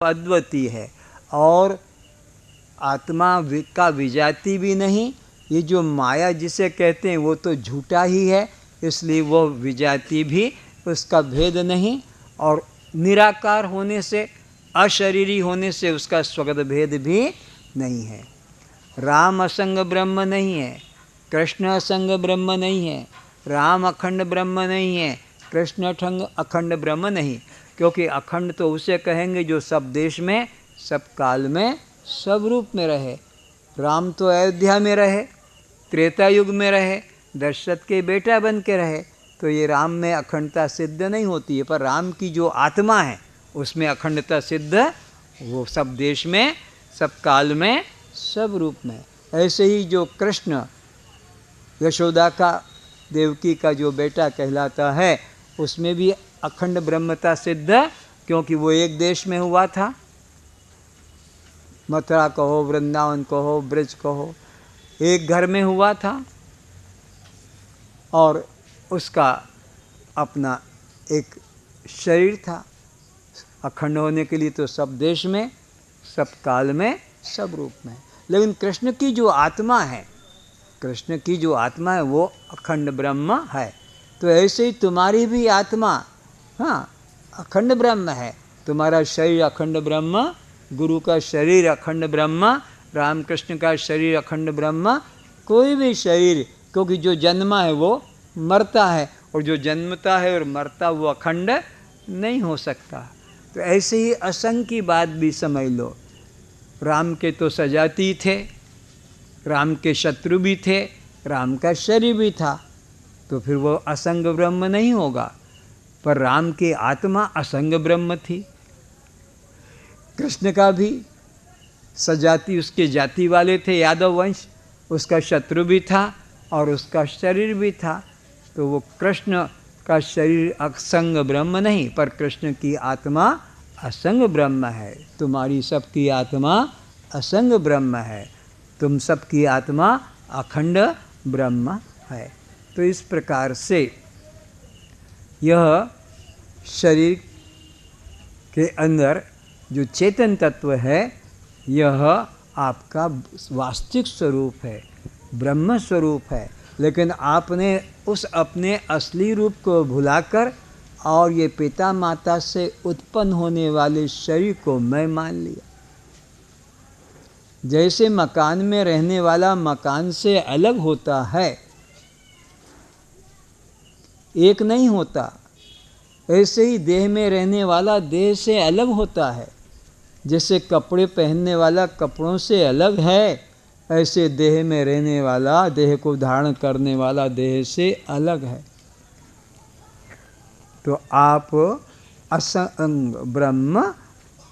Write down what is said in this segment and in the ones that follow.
अद्वितीय है और आत्मा का विजाती भी नहीं। ये जो माया जिसे कहते हैं वो तो झूठा ही है, इसलिए वो विजाती भी उसका भेद नहीं। और निराकार होने से, अशरीरी होने से उसका स्वगत भेद भी नहीं है। राम असंग ब्रह्म नहीं है, कृष्ण असंग ब्रह्म नहीं है, राम अखंड ब्रह्म नहीं है, कृष्ण अखंड ब्रह्म नहीं। क्योंकि अखंड तो उसे कहेंगे जो सब देश में, सब काल में, सब रूप में रहे। राम तो अयोध्या में रहे, त्रेता युग में रहे, दशरथ के बेटा बन के रहे, तो ये राम में अखंडता सिद्ध नहीं होती है। पर राम की जो आत्मा है उसमें अखंडता सिद्ध, वो सब देश में, सब काल में, सब रूप में। ऐसे ही जो कृष्ण यशोदा का, देवकी का जो बेटा कहलाता है, उसमें भी अखंड ब्रह्मता सिद्ध, क्योंकि वो एक देश में हुआ था। मथुरा कहो, वृंदावन कहो, ब्रज कहो, एक घर में हुआ था और उसका अपना एक शरीर था। अखंड होने के लिए तो सब देश में, सब काल में, सब रूप में। लेकिन कृष्ण की जो आत्मा है, कृष्ण की जो आत्मा है वो अखंड ब्रह्म है। तो ऐसे ही तुम्हारी भी आत्मा, हाँ, अखंड ब्रह्म है। तुम्हारा शरीर अखंड ब्रह्म, गुरु का शरीर अखंड ब्रह्म, रामकृष्ण का शरीर अखंड ब्रह्म। कोई भी शरीर, क्योंकि जो जन्मा है वो मरता है, और जो जन्मता है और मरता वो अखंड नहीं हो सकता। तो ऐसे ही असंग की बात भी समझ लो। राम के तो सजाती थे, राम के शत्रु भी थे, राम का शरीर भी था, तो फिर वो असंग ब्रह्म नहीं होगा। पर राम की आत्मा असंग ब्रह्म थी। कृष्ण का भी सजाती, उसके जाति वाले थे, यादव वंश, उसका शत्रु भी था और उसका शरीर भी था। तो वो कृष्ण का शरीर असंग ब्रह्म नहीं, पर कृष्ण की आत्मा असंग ब्रह्म है। तुम्हारी सबकी आत्मा असंग ब्रह्म है, तुम सबकी आत्मा अखंड ब्रह्म है। तो इस प्रकार से यह शरीर के अंदर जो चेतन तत्व है, यह आपका वास्तविक स्वरूप है, ब्रह्म स्वरूप है। लेकिन आपने उस अपने असली रूप को भुलाकर और ये पिता माता से उत्पन्न होने वाले शरीर को मैं मान लिया। जैसे मकान में रहने वाला मकान से अलग होता है, एक नहीं होता, ऐसे ही देह में रहने वाला देह से अलग होता है। जैसे कपड़े पहनने वाला कपड़ों से अलग है, ऐसे देह में रहने वाला, देह को धारण करने वाला देह से अलग है। तो आप असंग ब्रह्म,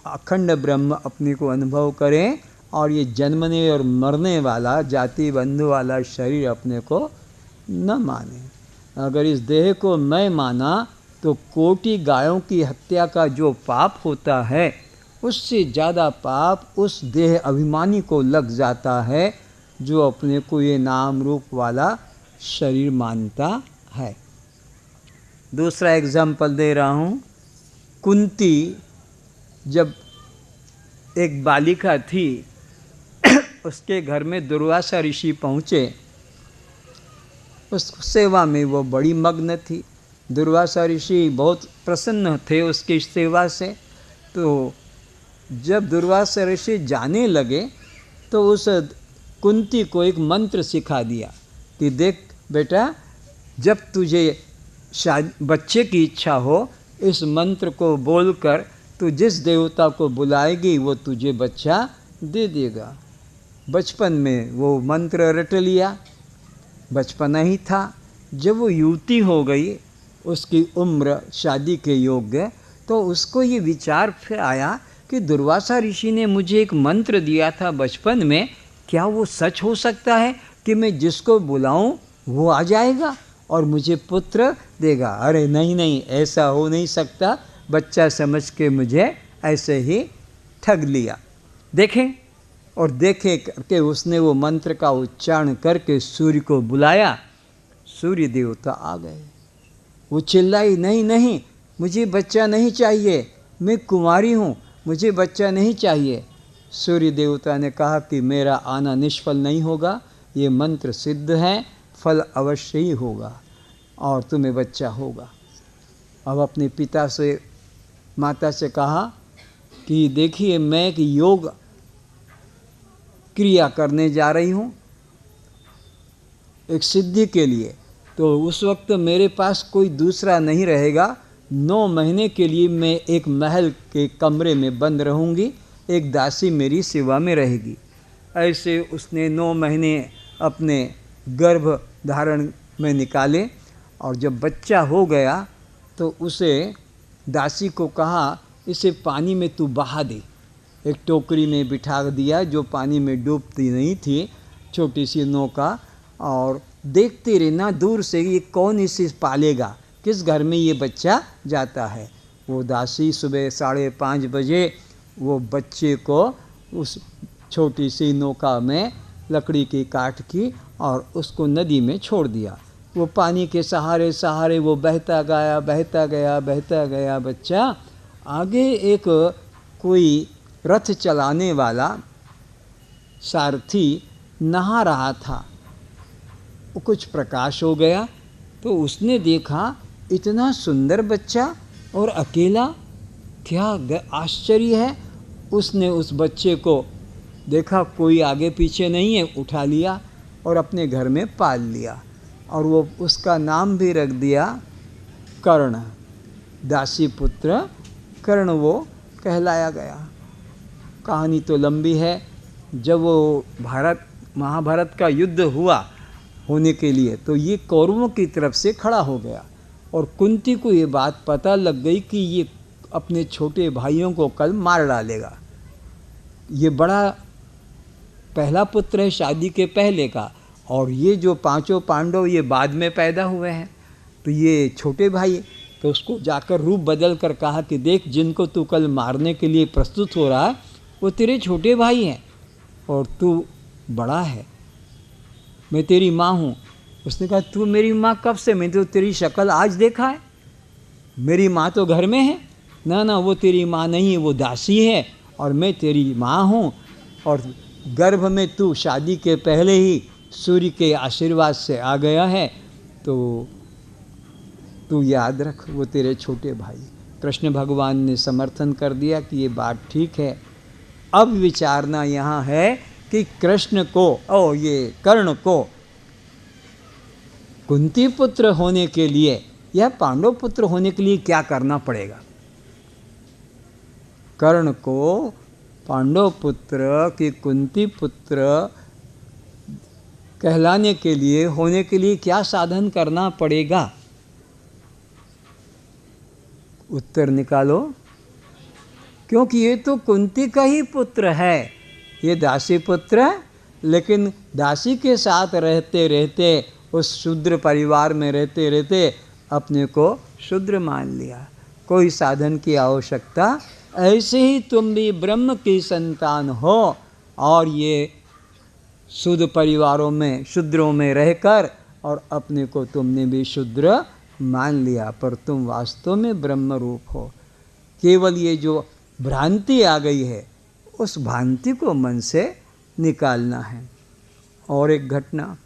अखंड ब्रह्म अपने को अनुभव करें और ये जन्मने और मरने वाला, जाति बंधु वाला शरीर अपने को न माने। अगर इस देह को मैं माना तो कोटि गायों की हत्या का जो पाप होता है, उससे ज़्यादा पाप उस देह अभिमानी को लग जाता है जो अपने को ये नाम रूप वाला शरीर मानता है। दूसरा एग्जाम्पल दे रहा हूँ। कुंती जब एक बालिका थी, उसके घर में दुर्वासा ऋषि पहुँचे। उस सेवा में वो बड़ी मग्न थी। दुर्वासा ऋषि बहुत प्रसन्न थे उसकी सेवा से। तो जब दुर्वासा ऋषि जाने लगे तो उस कुंती को एक मंत्र सिखा दिया कि देख बेटा, जब तुझे बच्चे की इच्छा हो, इस मंत्र को बोलकर तू जिस देवता को बुलाएगी वो तुझे बच्चा दे देगा। बचपन में वो मंत्र रट लिया, बचपना ही था। जब वो युवती हो गई, उसकी उम्र शादी के योग्य, तो उसको ये विचार फिर आया कि दुर्वासा ऋषि ने मुझे एक मंत्र दिया था बचपन में, क्या वो सच हो सकता है कि मैं जिसको बुलाऊं वो आ जाएगा और मुझे पुत्र देगा? अरे नहीं नहीं, ऐसा हो नहीं सकता। बच्चा समझ के मुझे ऐसे ही ठग लिया। देखें, और देखे करके उसने वो मंत्र का उच्चारण करके सूर्य को बुलाया। सूर्य देवता आ गए। वो चिल्लाई, नहीं नहीं, मुझे बच्चा नहीं चाहिए, मैं कुंवारी हूँ, मुझे बच्चा नहीं चाहिए। सूर्य देवता ने कहा कि मेरा आना निष्फल नहीं होगा, ये मंत्र सिद्ध है, फल अवश्य ही होगा और तुम्हें बच्चा होगा। अब अपने पिता से माता से कहा कि देखिए मैं एक योग क्रिया करने जा रही हूँ एक सिद्धि के लिए, तो उस वक्त मेरे पास कोई दूसरा नहीं रहेगा। 9 महीने के लिए मैं एक महल के कमरे में बंद रहूँगी, एक दासी मेरी सेवा में रहेगी। ऐसे उसने 9 महीने अपने गर्भ धारण में निकाले और जब बच्चा हो गया तो उसे दासी को कहा इसे पानी में तू बहा दे। एक टोकरी में बिठा दिया जो पानी में डूबती नहीं थी, छोटी सी नौका, और देखते रहना दूर से ये कौन इसे पालेगा, किस घर में ये बच्चा जाता है। वो दासी सुबह 5:30 बजे वो बच्चे को उस छोटी सी नौका में लकड़ी की काट की और उसको नदी में छोड़ दिया। वो पानी के सहारे सहारे वो बहता गया बहता गया बहता गया। बच्चा आगे एक कोई रथ चलाने वाला सारथी नहा रहा था, वो कुछ प्रकाश हो गया तो उसने देखा इतना सुंदर बच्चा और अकेला, क्या आश्चर्य है। उसने उस बच्चे को देखा कोई आगे पीछे नहीं है, उठा लिया और अपने घर में पाल लिया और वो उसका नाम भी रख दिया कर्ण। दासी पुत्र कर्ण वो कहलाया गया। कहानी तो लंबी है। जब वो महाभारत का युद्ध हुआ होने के लिए तो ये कौरवों की तरफ से खड़ा हो गया और कुंती को ये बात पता लग गई कि ये अपने छोटे भाइयों को कल मार डालेगा। ये बड़ा पहला पुत्र है शादी के पहले का, और ये जो 5 पांडव ये बाद में पैदा हुए हैं, तो ये छोटे भाई। तो उसको जाकर रूप बदल कर कहा कि देख जिनको तू कल मारने के लिए प्रस्तुत हो रहा है वो तेरे छोटे भाई हैं और तू बड़ा है, मैं तेरी माँ हूँ। उसने कहा तू मेरी माँ कब से, मैं तो तेरी शक्ल आज देखा है, मेरी माँ तो घर में है। ना वो तेरी माँ नहीं है, वो दासी है और मैं तेरी माँ हूँ, और गर्भ में तू शादी के पहले ही सूर्य के आशीर्वाद से आ गया है, तो तू याद रख वो तेरे छोटे भाई। कृष्ण भगवान ने समर्थन कर दिया कि ये बात ठीक है। अब विचारना यहाँ है कि कृष्ण को ये कर्ण को कुंती पुत्र होने के लिए या पांडव पुत्र होने के लिए क्या करना पड़ेगा। कर्ण को पांडव पुत्र कि कुंती पुत्र कहलाने के लिए होने के लिए क्या साधन करना पड़ेगा। उत्तर निकालो, क्योंकि ये तो कुंती का ही पुत्र है, ये दासी पुत्र है, लेकिन दासी के साथ रहते रहते उस शूद्र परिवार में रहते रहते अपने को शूद्र मान लिया, कोई साधन की आवश्यकता। ऐसे ही तुम भी ब्रह्म की संतान हो और ये शुद्ध परिवारों में शूद्रों में रहकर और अपने को तुमने भी शूद्र मान लिया, पर तुम वास्तव में ब्रह्म रूप हो। केवल ये जो भ्रांति आ गई है उस भ्रांति को मन से निकालना है। और एक घटना,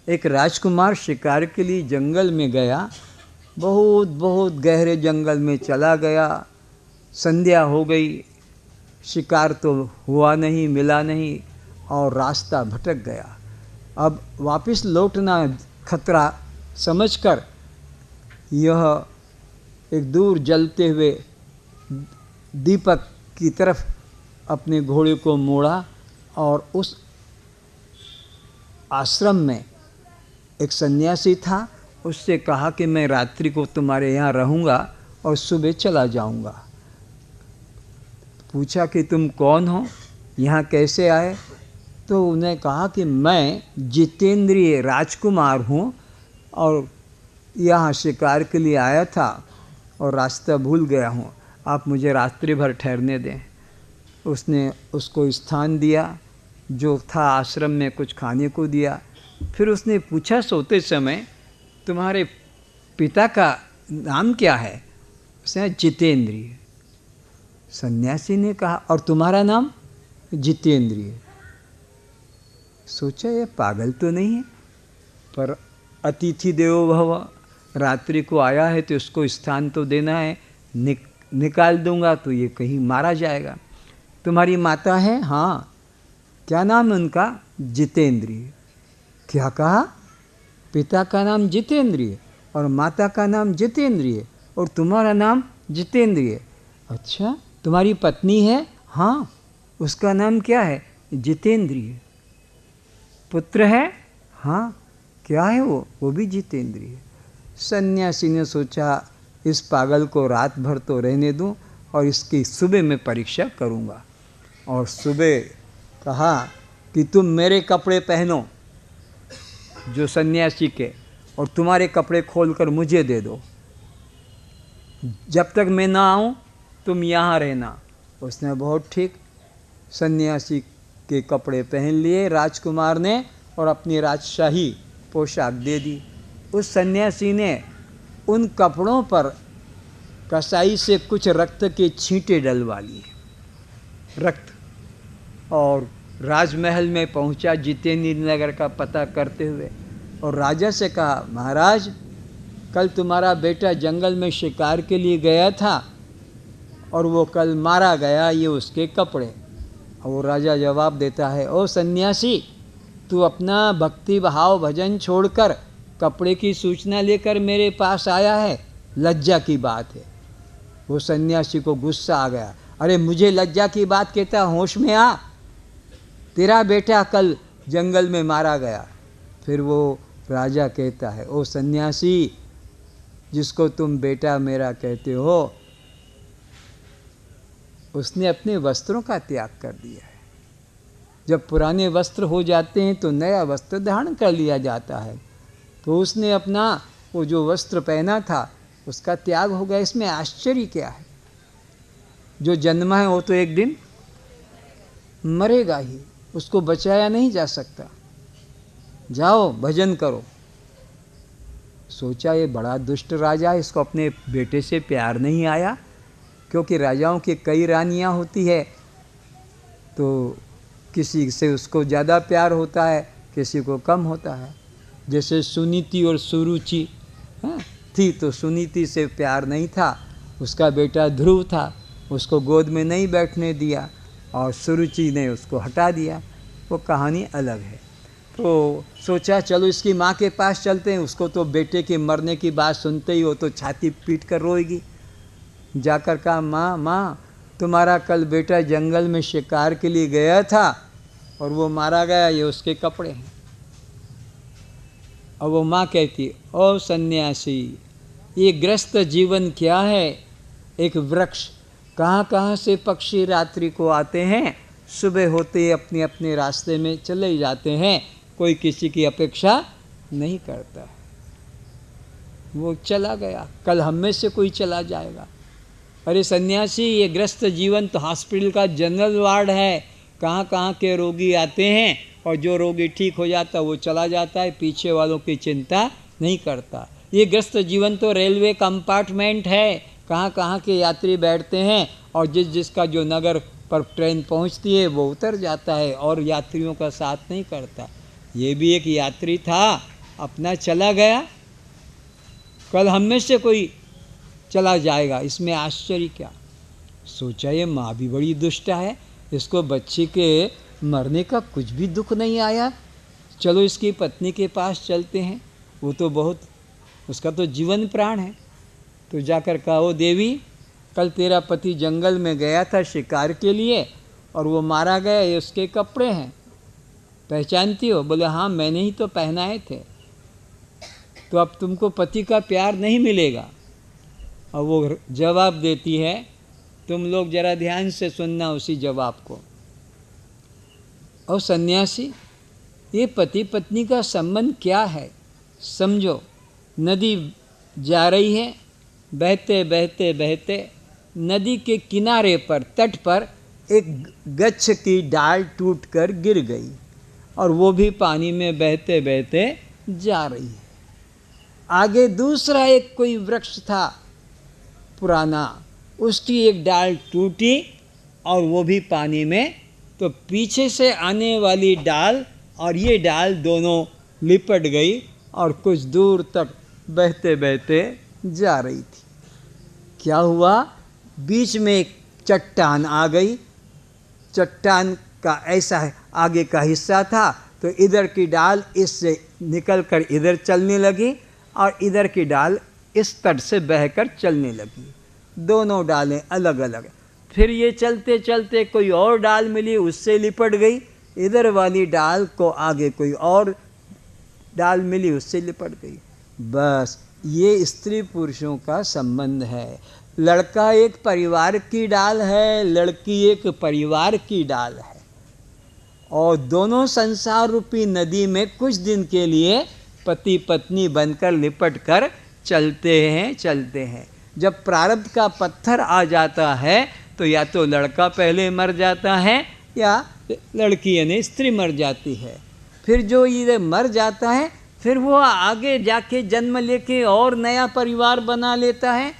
एक राजकुमार शिकार के लिए जंगल में गया, बहुत गहरे जंगल में चला गया। संध्या हो गई, शिकार तो हुआ नहीं, मिला नहीं और रास्ता भटक गया। अब वापस लौटना खतरा समझकर यह एक दूर जलते हुए दीपक की तरफ अपने घोड़े को मोड़ा और उस आश्रम में एक सन्यासी था, उससे कहा कि मैं रात्रि को तुम्हारे यहाँ रहूँगा और सुबह चला जाऊँगा। पूछा कि तुम कौन हो, यहाँ कैसे आए? तो उन्हें कहा कि मैं जितेंद्रिय राजकुमार हूँ और यहाँ शिकार के लिए आया था और रास्ता भूल गया हूँ, आप मुझे रात्रि भर ठहरने दें। उसने उसको स्थान दिया, जो था आश्रम में कुछ खाने को दिया। फिर उसने पूछा सोते समय तुम्हारे पिता का नाम क्या है? उसने जितेंद्रिय। सन्यासी ने कहा, और तुम्हारा नाम? जितेंद्रिय। सोचा ये पागल तो नहीं है, पर अतिथि देवो भव, रात्रि को आया है तो उसको स्थान तो देना है, निकाल दूंगा तो ये कहीं मारा जाएगा। तुम्हारी माता है? हाँ। क्या नाम है उनका? जितेंद्रिय। क्या कहा? पिता का नाम जितेंद्रिय और माता का नाम जितेंद्रिय और तुम्हारा नाम जितेंद्रिय। अच्छा, तुम्हारी पत्नी है? हाँ। उसका नाम क्या है? जितेंद्रिय। पुत्र है? हाँ। क्या है वो? वो भी जितेंद्रिय। सन्यासी ने सोचा इस पागल को रात भर तो रहने दूं और इसकी सुबह में परीक्षा करूंगा। और सुबह कहा कि तुम मेरे कपड़े पहनो जो सन्यासी के, और तुम्हारे कपड़े खोलकर मुझे दे दो। जब तक मैं ना आऊं तुम यहाँ रहना। उसने बहुत ठीक सन्यासी के कपड़े पहन लिए राजकुमार ने और अपनी राजशाही पोशाक दे दी। उस सन्यासी ने उन कपड़ों पर कसाई से कुछ रक्त के छींटे डलवा लिए, रक्त, और राजमहल में पहुंचा जितेंद्र नगर का पता करते हुए, और राजा से कहा, महाराज कल तुम्हारा बेटा जंगल में शिकार के लिए गया था और वो कल मारा गया, ये उसके कपड़े। और वो राजा जवाब देता है, ओ सन्यासी, तू अपना भक्ति भाव भजन छोड़कर कपड़े की सूचना लेकर मेरे पास आया है, लज्जा की बात है। वो सन्यासी को गुस्सा आ गया, अरे मुझे लज्जा की बात कहता, होश में आ, तेरा बेटा कल जंगल में मारा गया। फिर वो राजा कहता है, ओ सन्यासी, जिसको तुम बेटा मेरा कहते हो, उसने अपने वस्त्रों का त्याग कर दिया है। जब पुराने वस्त्र हो जाते हैं तो नया वस्त्र धारण कर लिया जाता है, तो उसने अपना वो जो वस्त्र पहना था उसका त्याग हो गया। इसमें आश्चर्य क्या है? जो जन्मा है वो तो एक दिन मरेगा ही, उसको बचाया नहीं जा सकता। जाओ भजन करो। सोचा ये बड़ा दुष्ट राजा है, इसको अपने बेटे से प्यार नहीं आया, क्योंकि राजाओं की कई रानियां होती है, तो किसी से उसको ज़्यादा प्यार होता है, किसी को कम होता है। जैसे सुनीति और सुरुचि थी, तो सुनीति से प्यार नहीं था, उसका बेटा ध्रुव था, उसको गोद में नहीं बैठने दिया और सुरुचि ने उसको हटा दिया। वो कहानी अलग है। तो सोचा चलो इसकी माँ के पास चलते हैं, उसको तो बेटे के मरने की बात सुनते ही वो तो छाती पीट कर रोएगी। जाकर कहा, माँ माँ, तुम्हारा कल बेटा जंगल में शिकार के लिए गया था और वो मारा गया, ये उसके कपड़े हैं। और वो माँ कहती, ओ सन्यासी, ये ग्रस्त जीवन क्या है? एक वृक्ष, कहाँ कहाँ से पक्षी रात्रि को आते हैं, सुबह होते ही अपने अपने रास्ते में चले जाते हैं, कोई किसी की अपेक्षा नहीं करता। वो चला गया, कल हम में से कोई चला जाएगा। अरे सन्यासी, ये ग्रस्त जीवन तो हॉस्पिटल का जनरल वार्ड है, कहाँ कहाँ के रोगी आते हैं और जो रोगी ठीक हो जाता वो चला जाता है, पीछे वालों की चिंता नहीं करता। ये ग्रस्त जीवन तो रेलवे कंपार्टमेंट है, कहाँ कहाँ के यात्री बैठते हैं और जिसका जो नगर पर ट्रेन पहुंचती है वो उतर जाता है और यात्रियों का साथ नहीं करता। ये भी एक यात्री था, अपना चला गया, कल हम में से कोई चला जाएगा, इसमें आश्चर्य क्या? सोचा ये माँ भी बड़ी दुष्ट है, इसको बच्चे के मरने का कुछ भी दुख नहीं आया, चलो इसकी पत्नी के पास चलते हैं, वो तो बहुत, उसका तो जीवन प्राण है। तो जाकर कहा, ओ देवी, कल तेरा पति जंगल में गया था शिकार के लिए और वो मारा गया, ये उसके कपड़े हैं, पहचानती हो? बोले हाँ, मैंने ही तो पहनाए थे। तो अब तुमको पति का प्यार नहीं मिलेगा। और वो जवाब देती है, तुम लोग जरा ध्यान से सुनना उसी जवाब को। और सन्यासी, ये पति पत्नी का संबंध क्या है? समझो, नदी जा रही है, बहते बहते बहते नदी के किनारे पर, तट पर एक गच्छ की डाल टूटकर गिर गई और वो भी पानी में बहते बहते जा रही है। आगे दूसरा एक कोई वृक्ष था पुराना, उसकी एक डाल टूटी और वो भी पानी में, तो पीछे से आने वाली डाल और ये डाल दोनों लिपट गई और कुछ दूर तक बहते बहते जा रही थी। क्या हुआ, बीच में एक चट्टान आ गई। चट्टान का ऐसा आगे का हिस्सा था, तो इधर की डाल इससे निकलकर इधर चलने लगी और इधर की डाल इस तट से बहकर चलने लगी। दोनों डालें अलग अलग। फिर ये चलते चलते कोई और डाल मिली, उससे लिपट गई। इधर वाली डाल को आगे कोई और डाल मिली, उससे लिपट गई। बस ये स्त्री पुरुषों का संबंध है। लड़का एक परिवार की डाल है, लड़की एक परिवार की डाल है, और दोनों संसार रूपी नदी में कुछ दिन के लिए पति पत्नी बनकर लिपट कर चलते हैं। जब प्रारब्ध का पत्थर आ जाता है तो या तो लड़का पहले मर जाता है या लड़की यानी स्त्री मर जाती है। फिर जो ये मर जाता है फिर वो आगे जाके जन्म लेके और नया परिवार बना लेता है।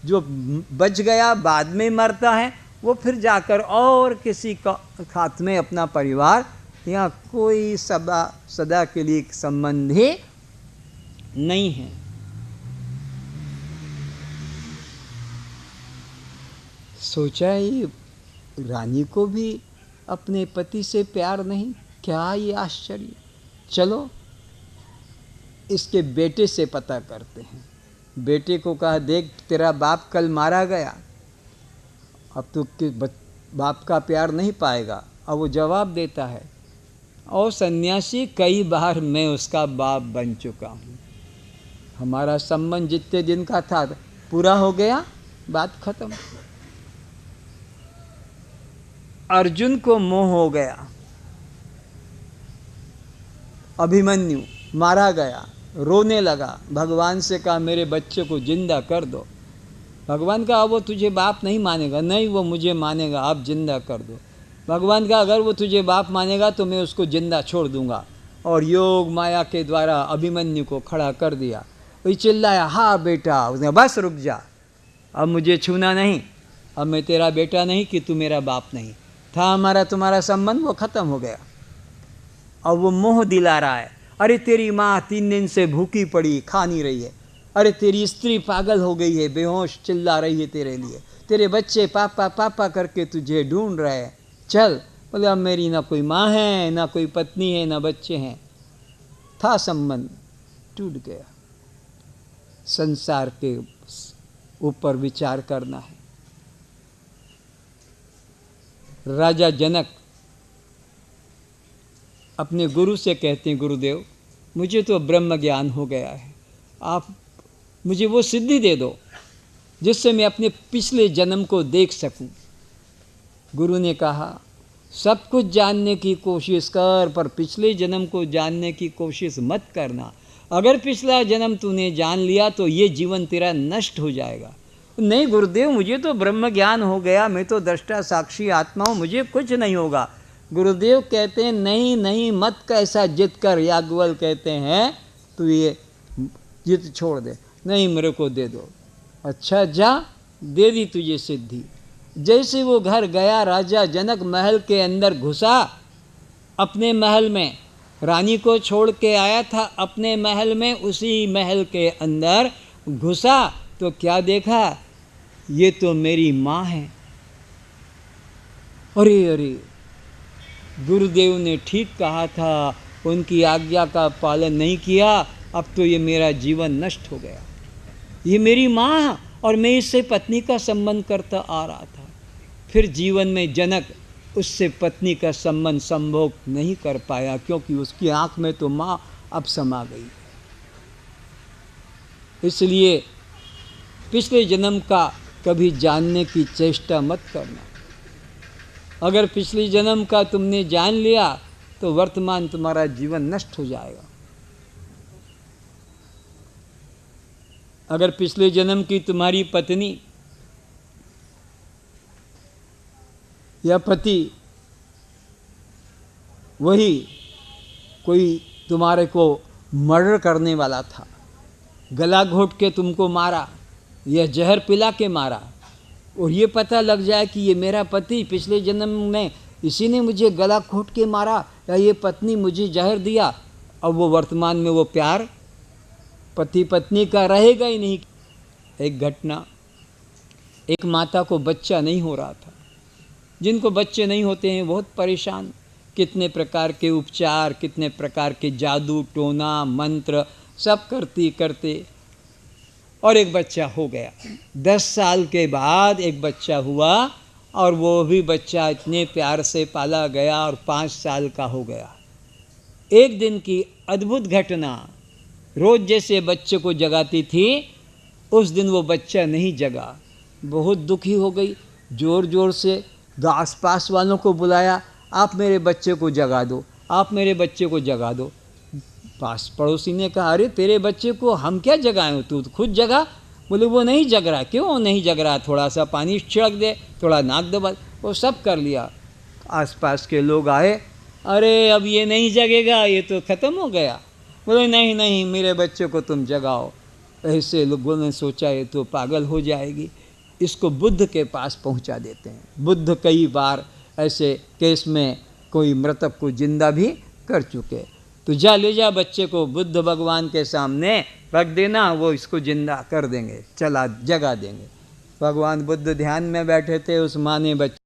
जो बच गया बाद में मरता है, वो फिर जाकर और किसी का हाथ में अपना परिवार, या कोई सदा के लिए संबंधी नहीं है। सोचा ये रानी को भी अपने पति से प्यार नहीं, क्या ये आश्चर्य। चलो इसके बेटे से पता करते हैं। बेटे को कहा, देख तेरा बाप कल मारा गया, अब तो बाप का प्यार नहीं पाएगा। अब वो जवाब देता है, और सन्यासी कई बार मैं उसका बाप बन चुका हूँ, हमारा संबंध जितने दिन का था पूरा हो गया, बात खत्म। अर्जुन को मोह हो गया, अभिमन्यु मारा गया, रोने लगा, भगवान से कहा मेरे बच्चे को जिंदा कर दो। भगवान का वो तुझे बाप नहीं मानेगा, नहीं वो मुझे मानेगा, आप जिंदा कर दो। भगवान का अगर वो तुझे बाप मानेगा तो मैं उसको जिंदा छोड़ दूंगा। और योग माया के द्वारा अभिमन्यु को खड़ा कर दिया। वही चिल्लाया, हाँ बेटा। उसने बस रुक जा, अब मुझे छूना नहीं, अब मैं तेरा बेटा नहीं कि तू मेरा बाप नहीं था, हमारा तुम्हारा संबंध वो खत्म हो गया। अब वो मोह दिला रहा है, अरे तेरी माँ 3 दिन से भूखी पड़ी, खा नहीं रही है, अरे तेरी स्त्री पागल हो गई है, बेहोश चिल्ला रही है तेरे लिए, तेरे बच्चे पापा पापा करके तुझे ढूंढ रहे हैं, चल। बोले अब मेरी ना कोई माँ है, ना कोई पत्नी है, ना बच्चे हैं, था संबंध टूट गया। संसार के ऊपर विचार करना है। राजा जनक अपने गुरु से कहते हैं, गुरुदेव मुझे तो ब्रह्म ज्ञान हो गया है, आप मुझे वो सिद्धि दे दो जिससे मैं अपने पिछले जन्म को देख सकूं। गुरु ने कहा, सब कुछ जानने की कोशिश कर, पर पिछले जन्म को जानने की कोशिश मत करना। अगर पिछला जन्म तूने जान लिया तो ये जीवन तेरा नष्ट हो जाएगा। नहीं गुरुदेव, मुझे तो ब्रह्म ज्ञान हो गया, मैं तो दृष्टा साक्षी आत्मा हूँ, मुझे कुछ नहीं होगा। गुरुदेव कहते हैं, नहीं नहीं मत कैसा जिद कर। याज्ञवल्क्य कहते हैं, तू ये जिद छोड़ दे, नहीं मेरे को दे दो। अच्छा जा, दे दी तुझे सिद्धि। जैसे वो घर गया, राजा जनक महल के अंदर घुसा, अपने महल में रानी को छोड़ के आया था, अपने महल में, उसी महल के अंदर घुसा तो क्या देखा, ये तो मेरी माँ है। अरे अरे, गुरुदेव ने ठीक कहा था, उनकी आज्ञा का पालन नहीं किया, अब तो ये मेरा जीवन नष्ट हो गया। ये मेरी माँ और मैं इससे पत्नी का संबंध करता आ रहा था। फिर जीवन में जनक उससे पत्नी का संबंध संभोग नहीं कर पाया, क्योंकि उसकी आंख में तो माँ अब समा गई। इसलिए पिछले जन्म का कभी जानने की चेष्टा मत करना। अगर पिछले जन्म का तुमने जान लिया तो वर्तमान तुम्हारा जीवन नष्ट हो जाएगा। अगर पिछले जन्म की तुम्हारी पत्नी या पति वही कोई तुम्हारे को मर्डर करने वाला था, गला घोट के तुमको मारा या जहर पिला के मारा, और ये पता लग जाए कि ये मेरा पति पिछले जन्म में इसी ने मुझे गला घोंट के मारा, या ये पत्नी मुझे जहर दिया, अब वो वर्तमान में वो प्यार पति पत्नी का रहेगा ही नहीं। एक घटना, एक माता को बच्चा नहीं हो रहा था। जिनको बच्चे नहीं होते हैं बहुत परेशान, कितने प्रकार के उपचार, कितने प्रकार के जादू टोना मंत्र सब करते और एक बच्चा हो गया। 10 साल के बाद एक बच्चा हुआ और वो भी बच्चा इतने प्यार से पाला गया और 5 साल का हो गया। एक दिन की अद्भुत घटना, रोज जैसे बच्चे को जगाती थी, उस दिन वो बच्चा नहीं जगा। बहुत दुखी हो गई, जोर जोर से आसपास वालों को बुलाया, आप मेरे बच्चे को जगा दो, आप मेरे बच्चे को जगा दो। पास पड़ोसी ने कहा, अरे तेरे बच्चे को हम क्या जगाएं, तू खुद जगा। बोले वो नहीं जग रहा। क्यों नहीं जग रहा? थोड़ा सा पानी छिड़क दे, थोड़ा नाक दबा। वो सब कर लिया। आसपास के लोग आए, अरे अब ये नहीं जगेगा, ये तो ख़त्म हो गया। बोले नहीं नहीं, मेरे बच्चे को तुम जगाओ। ऐसे लोगों ने सोचा ये तो पागल हो जाएगी, इसको बुद्ध के पास पहुंचा देते हैं। बुद्ध कई बार ऐसे केस में कोई मृतक को जिंदा भी कर चुके। तो जा ले जा बच्चे को बुद्ध भगवान के सामने रख देना, वो इसको जिंदा कर देंगे, चला जगा देंगे। भगवान बुद्ध ध्यान में बैठे थे, उस माँ ने बच्चे